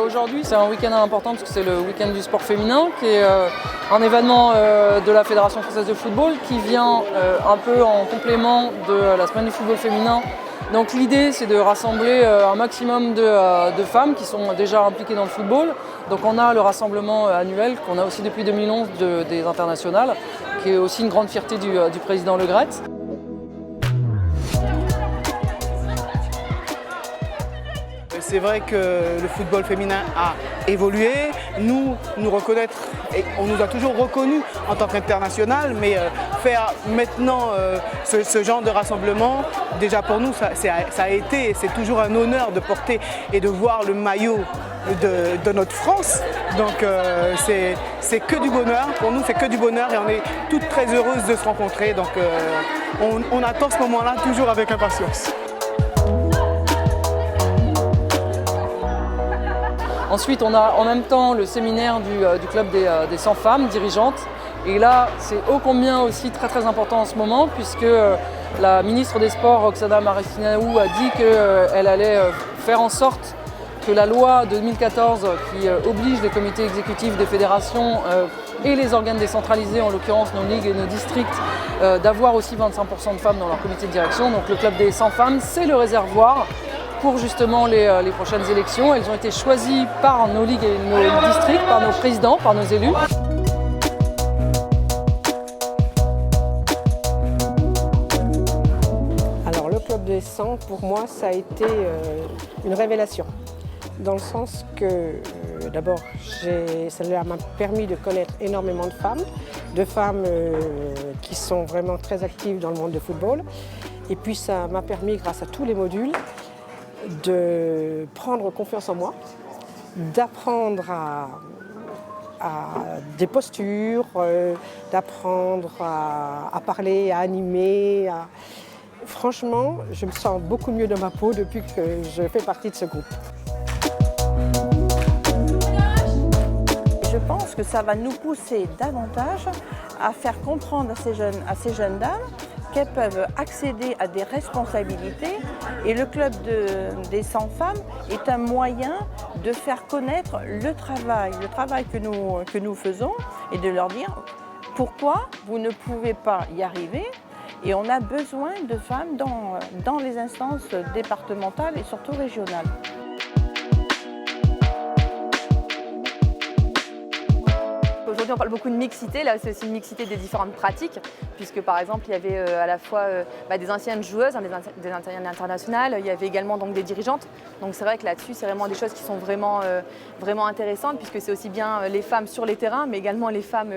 Aujourd'hui, c'est un week-end important parce que c'est le week-end du sport féminin qui est un événement de la Fédération française de football qui vient un peu en complément de la semaine du football féminin. Donc l'idée, c'est de rassembler un maximum de femmes qui sont déjà impliquées dans le football. Donc on a le rassemblement annuel qu'on a aussi depuis 2011 des internationales, qui est aussi une grande fierté du président Le Gret. C'est vrai que le football féminin a évolué, nous reconnaître, et on nous a toujours reconnus en tant qu'international, mais faire maintenant ce genre de rassemblement, déjà pour nous ça a été et c'est toujours un honneur de porter et de voir le maillot de notre France. Donc c'est que du bonheur, pour nous c'est que du bonheur et on est toutes très heureuses de se rencontrer. Donc on attend ce moment-là toujours avec impatience. Ensuite, on a en même temps le séminaire du club des 100 femmes dirigeantes. Et là, c'est ô combien aussi très important en ce moment, puisque la ministre des Sports, Roxana Maracineanu, a dit qu'elle allait faire en sorte que la loi de 2014 qui oblige les comités exécutifs des fédérations et les organes décentralisés, en l'occurrence nos ligues et nos districts, d'avoir aussi 25% de femmes dans leur comité de direction. Donc le club des 100 femmes, c'est le réservoir pour justement les prochaines élections. Elles ont été choisies par nos ligues et nos districts, par nos présidents, par nos élus. Alors le club des 100, pour moi, ça a été une révélation. Dans le sens que, d'abord, ça m'a permis de connaître énormément de femmes qui sont vraiment très actives dans le monde du football. Et puis ça m'a permis, grâce à tous les modules, de prendre confiance en moi, d'apprendre à des postures, d'apprendre à parler, à animer. Franchement, je me sens beaucoup mieux dans ma peau depuis que je fais partie de ce groupe. Je pense que ça va nous pousser davantage à faire comprendre à ces jeunes dames qu'elles peuvent accéder à des responsabilités et le club des 100 femmes est un moyen de faire connaître le travail que nous faisons et de leur dire pourquoi vous ne pouvez pas y arriver et on a besoin de femmes dans les instances départementales et surtout régionales. Aujourd'hui, on parle beaucoup de mixité, là c'est aussi une mixité des différentes pratiques, puisque par exemple, il y avait à la fois des anciennes joueuses, des anciennes internationales, il y avait également donc, des dirigeantes. Donc c'est vrai que là-dessus, c'est vraiment des choses qui sont vraiment intéressantes, puisque c'est aussi bien les femmes sur les terrains, mais également les femmes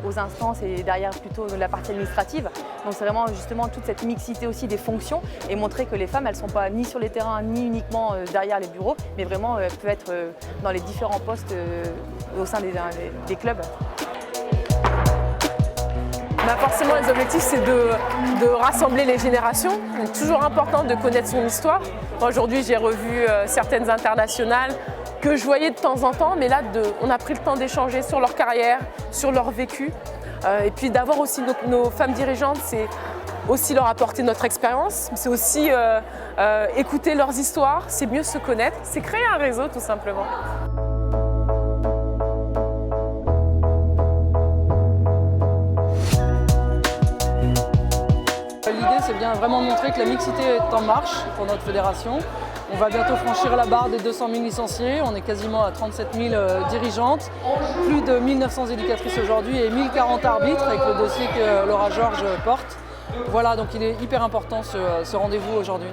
aux instances et derrière plutôt la partie administrative. Donc c'est vraiment justement toute cette mixité aussi des fonctions et montrer que les femmes, elles ne sont pas ni sur les terrains, ni uniquement derrière les bureaux, mais vraiment peuvent être dans les différents postes au sein des clubs. Forcément, les objectifs, c'est de rassembler les générations. C'est toujours important de connaître son histoire. Aujourd'hui, j'ai revu certaines internationales que je voyais de temps en temps, mais là, on a pris le temps d'échanger sur leur carrière, sur leur vécu. Et puis d'avoir aussi nos femmes dirigeantes, c'est aussi leur apporter notre expérience, c'est aussi écouter leurs histoires, c'est mieux se connaître, c'est créer un réseau tout simplement. L'idée, c'est bien vraiment de montrer que la mixité est en marche pour notre fédération. On va bientôt franchir la barre des 200 000 licenciés. On est quasiment à 37 000 dirigeantes, plus de 1900 éducatrices aujourd'hui et 1040 arbitres avec le dossier que Laura Georges porte. Voilà, donc il est hyper important ce rendez-vous aujourd'hui.